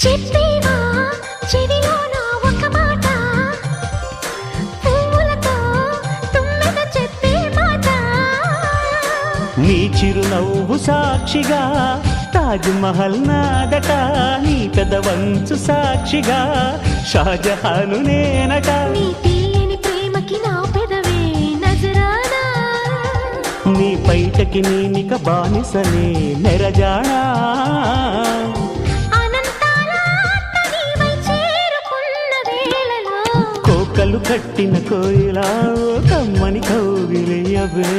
చెప్పేవా చెవిలోన ఒక మాట, పువ్వులతో తుమ్మెద చెప్పే మాట. నీ చిరునవ్వు సాక్షిగా తాజ్ మహల్ నాదట, నీ పెదవంచు సాక్షిగా షాజహాను నేనట. నీ తీయని ప్రేమకి నా పెదవే నజరానా, నీ పైటకి నేనిక బానిసనే నెరజానా. అనంతాల ఆత్మ నీవై చేరుకున్న వేళలో, కోకలు కట్టిన కోయిలా కమ్మని కౌగిలియవే.